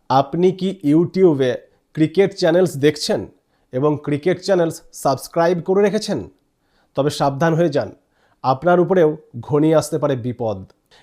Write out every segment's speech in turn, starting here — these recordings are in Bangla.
আপনি কি ইউটিউবে ক্রিকেট চ্যানেলস দেখছেন এবং ক্রিকেট চ্যানেলস সাবস্ক্রাইব করে রেখেছেন? তবে সাবধান হয়ে যান, আপনার উপরেও ঘনিয়ে আসতে পারে বিপদ।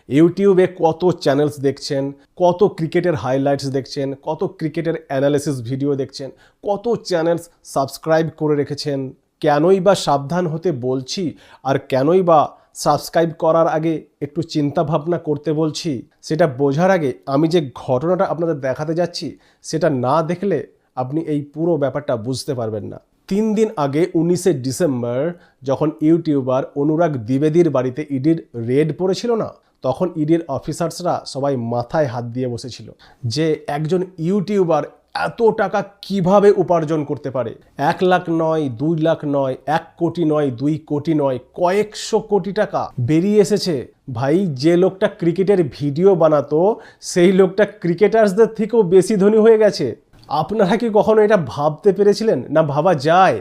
ইউটিউবে কত চ্যানেলস দেখছেন, কত ক্রিকেটের হাইলাইটস দেখছেন, কত ক্রিকেটের অ্যানালিসিস ভিডিও দেখছেন, কত চ্যানেলস সাবস্ক্রাইব করে রেখেছেন। কেনই বা সাবধান হতে বলছি আর কেনই বা সাবস্ক্রাইব করার আগে একটু চিন্তা ভাবনা করতে বলছি, সেটা বোঝার আগে আমি যে ঘটনাটা আপনাদের দেখাতে যাচ্ছি সেটা না দেখলে আপনি এই পুরো ব্যাপারটা বুঝতে পারবেন না। 3 দিন আগে 19শে ডিসেম্বর যখন ইউটিউবার অনুরাগ দ্বিবেদীর বাড়িতে ইডির রেড পড়েছিল না, তখন ইডির অফিসার্সরা সবাই মাথায় হাত দিয়ে বসেছিল যে একজন ইউটিউবার এত টাকা কিভাবে উপার্জন করতে পারে। 1 লাখ নয়, 2 লাখ নয়, 1 কোটি নয়, 2 কোটি নয়, কয়েকশো কোটি টাকা বেরিয়ে এসেছে। ভাই, যে লোকটা ক্রিকেটের ভিডিও বানাতো সেই লোকটা ক্রিকেটার্সদের থেকেও বেশি ধনী হয়ে গেছে। আপনারা কি কখনো এটা ভাবতে পেরেছিলেন? না ভাবা যায়?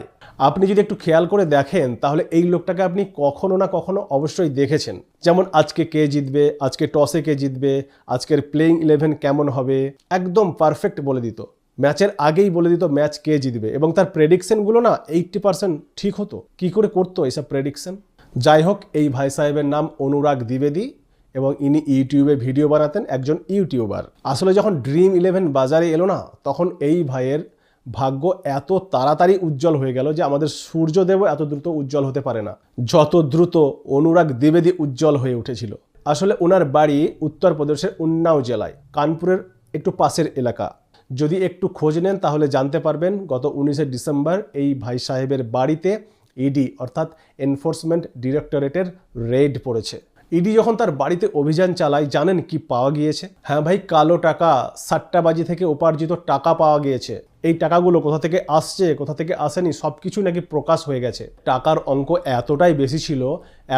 আপনি যদি একটু খেয়াল করে দেখেন তাহলে এই লোকটাকে আপনি কখনো না কখনো অবশ্যই দেখেছেন। যেমন আজকে কে জিতবে, আজকে টসে কে জিতবে, আজকের প্লেইং 11 কেমন হবে, একদম পারফেক্ট বলে দিত। ম্যাচের আগেই বলে দিত ম্যাচ কে জিতবে, এবং তার প্রেডিকশনগুলো না 80% ঠিক হতো। কি করে করতো এইসব প্রেডিকশন? যাই হোক, এই ভাই সাহেবের নাম অনুরাগ দ্বিবেদী এবং ইনি ইউটিউবে ভিডিও বানাতেন, একজন ইউটিউবার। আসলে যখন ড্রিম 11 বাজারে এলো না, তখন এই ভাইয়ের ভাগ্য এত তাড়াতাড়ি উজ্জ্বল হয়ে গেল যে আমাদের সূর্যদেবও এত দ্রুত উজ্জ্বল হতে পারে না যত দ্রুত অনুরাগ দ্বিবেদী উজ্জ্বল হয়ে উঠেছিল। আসলে ওনার বাড়ি উত্তরপ্রদেশের উন্নাও জেলায়, কানপুরের একটু পাশের এলাকা। যদি একটু খোঁজ নেন তাহলে জানতে পারবেন গত 19শে ডিসেম্বর এই ভাই সাহেবের বাড়িতে ইডি অর্থাৎ এনফোর্সমেন্ট ডিরেক্টরেটের রেড পড়েছে। ইডি যখন তার বাড়িতে অভিযান চালায়, জানেন কি পাওয়া গিয়েছে? হ্যাঁ ভাই, কালো টাকা, সাট্টাবাজি থেকে উপার্জিত টাকা পাওয়া গিয়েছে। এই টাকাগুলো কোথা থেকে আসছে, কোথা থেকে আসেনি, সব কিছু নাকি প্রকাশ হয়ে গেছে। টাকার অঙ্ক এতটাই বেশি ছিল,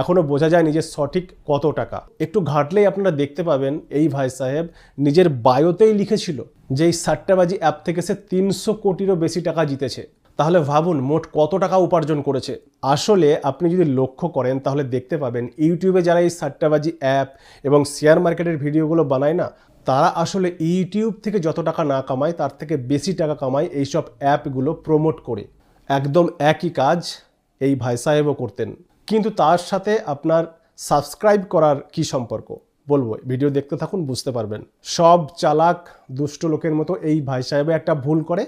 এখনও বোঝা যায়নি যে সঠিক কত টাকা। একটু ঘাটলেই আপনারা দেখতে পাবেন এই ভাই সাহেব নিজের বায়োতেই লিখেছিল যে এই সাট্টাবাজি অ্যাপ থেকে সে 300 কোটিরও বেশি টাকা জিতেছে। তাহলে ভাবুন মোট কত টাকা উপার্জন করেছে। আসলে আপনি যদি লক্ষ্য করেন তাহলে দেখতে পাবেন ইউটিউবে যারা এই সাট্টাবাজি অ্যাপ এবং শেয়ার মার্কেটের ভিডিওগুলো বানায় না, তারা আসলে ইউটিউব থেকে যত টাকা না কামায় তার থেকে বেশি টাকা কামায় এইসব অ্যাপগুলো প্রমোট করে। একদম একই কাজ এই ভাই সাহেবও করতেন। কিন্তু তার সাথে আপনার সাবস্ক্রাইব করার কি সম্পর্ক বলবো, ভিডিও দেখতে থাকুন, বুঝতে পারবেন। সব চালাক দুষ্ট লোকের মতো এই ভাই সাহেবে একটা ভুল করে,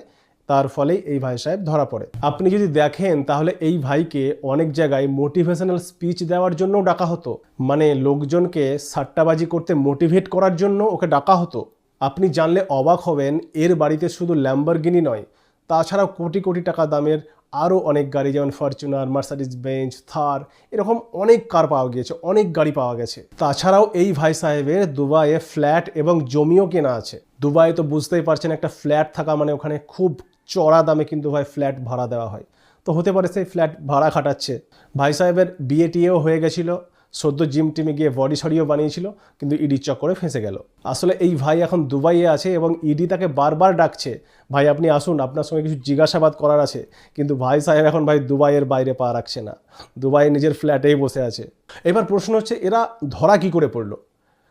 তার ফলেই এই ভাই সাহেব ধরা পড়ে। আপনি যদি দেখেন তাহলে এই ভাইকে অনেক জায়গায় মোটিভেশনাল স্পিচ দেওয়ার জন্য ডাকা হতো, মানে লোকজনকে সাট্টাবাজি করতে মোটিভেট করার জন্য ওকে ডাকা হতো। আপনি জানলে অবাক হবেন, এর বাড়িতে শুধু ল্যাম্বরগিনি নয়, তাছাড়াও কোটি কোটি টাকা দামের আরও অনেক গাড়ি, যেমন ফরচুনার, মার্সিডিজ বেঞ্জ, থার, এরকম অনেক কার পাওয়া গিয়েছে, অনেক গাড়ি পাওয়া গেছে। তাছাড়াও এই ভাই সাহেবের দুবাইয়ে ফ্ল্যাট এবং জমিও কেনা আছে। দুবাইয়ে তো বুঝতেই পারছেন, একটা ফ্ল্যাট থাকা মানে ওখানে খুব চড়া দামে কিন্তু ভাই ফ্ল্যাট ভাড়া দেওয়া হয়। তো হতে পারে সেই ফ্ল্যাট ভাড়া খাটাচ্ছে। ভাই সাহেবের বিয়ে টিয়েও হয়ে গেছিলো, সদ্য জিম টিমে গিয়ে বডি শডিও বানিয়েছিল, কিন্তু ইডির চক্করে ফেঁসে গেল। আসলে এই ভাই এখন দুবাইয়ে আছে এবং ইডি তাকে বারবার ডাকছে, ভাই আপনি আসুন, আপনার সঙ্গে কিছু জিজ্ঞাসাবাদ করার আছে। কিন্তু ভাই সাহেব এখন ভাই দুবাইয়ের বাইরে পা রাখছে না, দুবাইয়ে নিজের ফ্ল্যাটেই বসে আছে। এবার প্রশ্ন হচ্ছে, এরা ধরা কি করে পড়লো?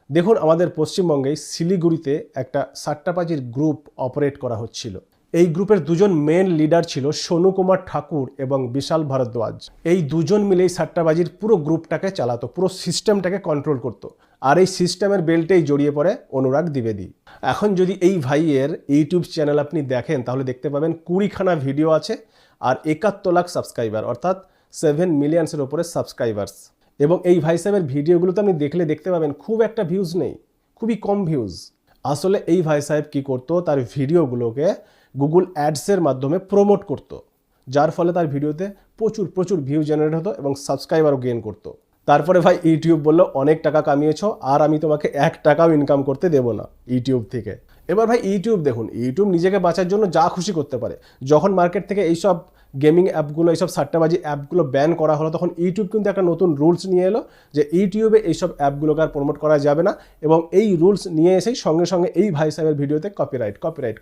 দেখুন, আমাদের পশ্চিমবঙ্গে শিলিগুড়িতে একটা সাট্টাবাজির গ্রুপ অপারেট করা হচ্ছিল। এই গ্রুপের দুজন মেন লিডার ছিল সোনু কুমার ঠাকুর এবং বিশাল ভারদ্বাজ। এই দুজন মিলেই সাট্টাবাজির পুরো গ্রুপটাকে চালাতো, পুরো সিস্টেমটাকে কন্ট্রোল করতো। আর এই সিস্টেমের বেল্টেই জড়িয়ে পড়ে অনুরাগ দ্বিবেদী। এখন যদি এই ভাইয়ের ইউটিউব চ্যানেল আপনি দেখেন তাহলে দেখতে পাবেন 20খানা ভিডিও আছে আর 71 লাখ সাবস্ক্রাইবার, অর্থাৎ 7 মিলিয়নসের ওপরে সাবস্ক্রাইবার্স। এবং এই ভাই সাহেবের ভিডিওগুলোতে আপনি দেখলে দেখতে পাবেন খুব একটা ভিউজ নেই, খুবই কম ভিউজ। আসলে এই ভাই সাহেব কী করতো, তার ভিডিওগুলোকে গুগল অ্যাডসের মাধ্যমে প্রমোট করত, যার ফলে তার ভিডিওতে প্রচুর প্রচুর ভিউ জেনারেট হতো এবং সাবস্ক্রাইবারও গেইন করতো। তারপরে ভাই ইউটিউব বলল, অনেক টাকা কামিয়েছো, আর আমি তোমাকে 1 টাকাও ইনকাম করতে দেবো না ইউটিউব থেকে। এবার ভাই ইউটিউব দেখুন, ইউটিউব নিজেকে বাঁচার জন্য যা খুশি করতে পারে। যখন মার্কেট থেকে এইসব গেমিং অ্যাপগুলো, এইসব সাট্টাবাজি অ্যাপগুলো ব্যান করা হলো, তখন ইউটিউব কিন্তু একটা নতুন রুলস নিয়ে এলো যে ইউটিউবে এইসব অ্যাপগুলোকে আর প্রমোট করা যাবে না। এবং এই রুলস নিয়ে এসেই সঙ্গে সঙ্গে এই ভাই সাহেবের ভিডিওতে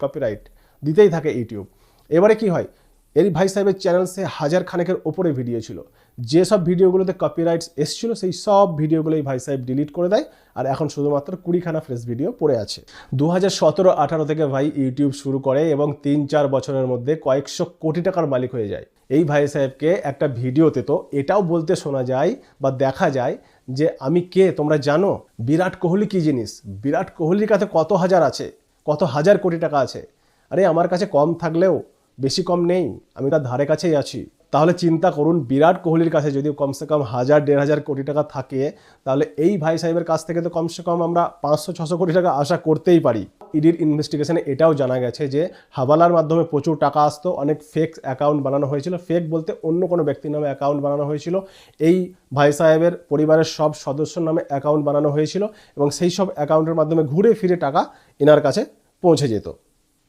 কপিরাইট দিতেই থাকে ইউটিউব। এবারে কি হয়, এই ভাই সাহেবের চ্যানেলসে 1000 খানেকের ওপরে ভিডিও ছিল। যেসব ভিডিওগুলোতে কপিরাইটস এসেছিল সেই সব ভিডিওগুলোই ভাই সাহেব ডিলিট করে দেয়, আর এখন শুধুমাত্র 20 খানা ফ্রেশ ভিডিও পড়ে আছে। 2017-18 থেকে ভাই ইউটিউব শুরু করে এবং 3-4 বছরের মধ্যে কয়েকশো কোটি টাকার মালিক হয়ে যায়। এই ভাই সাহেবকে একটা ভিডিওতে তো এটাও বলতে শোনা যায় বা দেখা যায় যে আমি কে তোমরা জানো? বিরাট কোহলি কি জিনিস? বিরাট কোহলির কাছে কত হাজার আছে, কত হাজার কোটি টাকা আছে। আরে আমার কাছে কম থাকলেও বেশি কম নেই, আমি তার ধারে কাছেই আছি। তাহলে চিন্তা করুন, বিরাট কোহলির কাছে যদি কমসে কম 1000-1500 কোটি টাকা থাকে, তাহলে এই ভাই সাহেবের কাছ থেকে তো কমসে কম আমরা 500-600 কোটি টাকা আশা করতেই পারি। ইডির ইনভেস্টিগেশনে এটাও জানা গেছে যে হাওয়ালার মাধ্যমে প্রচুর টাকা আসতো, অনেক ফেক অ্যাকাউন্ট বানানো হয়েছিল। ফেক বলতে অন্য কোনো ব্যক্তির নামে অ্যাকাউন্ট বানানো হয়েছিল, এই ভাই সাহেবের পরিবারের সব সদস্যর নামে অ্যাকাউন্ট বানানো হয়েছিল এবং সেই সব অ্যাকাউন্টের মাধ্যমে ঘুরে ফিরে টাকা এনার কাছে পৌঁছে যেত।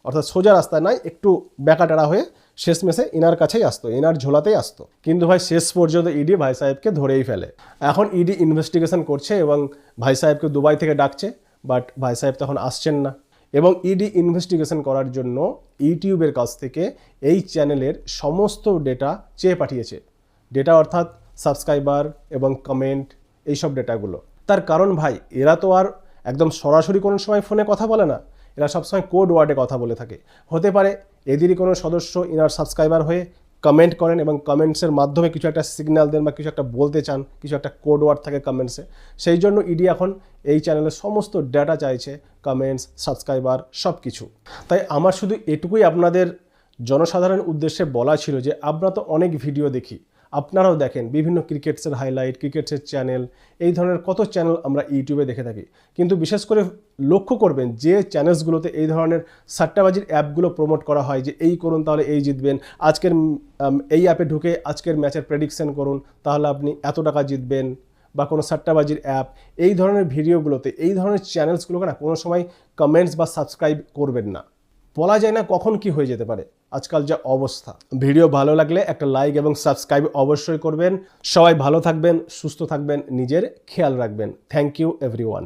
অর্থাৎ সোজা রাস্তায় নয়, একটু ব্যাকাটারা হয়ে শেষমেশে ইনার কাছেই আসতো, ইনার ঝোলাতেই আসতো। কিন্তু ভাই শেষ পর্যন্ত ইডি ভাই সাহেবকে ধরেই ফেলে। এখন ইডি ইনভেস্টিগেশন করছে এবং ভাই সাহেবকে দুবাই থেকে ডাকছে, বাট ভাই সাহেব তখন আসছেন না। এবং ইডি ইনভেস্টিগেশন করার জন্য ইউটিউবের কাছ থেকে এই চ্যানেলের সমস্ত ডেটা চেয়ে পাঠিয়েছে। ডেটা অর্থাৎ সাবস্ক্রাইবার এবং কমেন্ট, এইসব ডেটাগুলো। তার কারণ ভাই এরা তো আর একদম সরাসরি কোনো সময় ফোনে কথা বলে না, এরা সবসময় কোড ওয়ার্ডে কথা বলে থাকে। হতে পারে এদেরই কোনো সদস্য ইনার সাবস্ক্রাইবার হয়ে কমেন্ট করেন এবং কমেন্টসের মাধ্যমে কিছু একটা সিগন্যাল দেন বা কিছু একটা বলতে চান, কিছু একটা কোড ওয়ার্ড থাকে কমেন্টসে। সেই জন্য ইডি এখন এই চ্যানেলের সমস্ত ডেটা চাইছে, কমেন্টস, সাবস্ক্রাইবার, সব কিছু। তাই আমার শুধু এটুকুই আপনাদের জনসাধারণের উদ্দেশ্যে বলা ছিল যে আমরা তো অনেক ভিডিও দেখি, আপনারাও দেখেন বিভিন্ন ক্রিকেটসের হাইলাইট, ক্রিকেটসের চ্যানেল, এই ধরনের কত চ্যানেল আমরা ইউটিউবে দেখে থাকি। কিন্তু বিশেষ করে লক্ষ্য করবেন যে চ্যানেলসগুলোতে এই ধরনের সাট্টাবাজির অ্যাপগুলো প্রমোট করা হয় যে এই করুন তাহলে এই জিতবেন, আজকের এই অ্যাপে ঢুকে আজকের ম্যাচের প্রেডিকশন করুন তাহলে আপনি এত টাকা জিতবেন, বা কোনো সাট্টাবাজির অ্যাপ, এই ধরনের ভিডিওগুলোতে, এই ধরনের চ্যানেলসগুলোকে না কোনো সময় কমেন্টস বা সাবস্ক্রাইব করবেন না। বলা যায় না কখন কি হয়ে যেতে পারে আজকাল যা অবস্থা। ভিডিও ভালো লাগলে একটা লাইক এবং সাবস্ক্রাইব অবশ্যই করবেন। সবাই ভালো থাকবেন, সুস্থ থাকবেন, নিজের খেয়াল রাখবেন। Thank you everyone.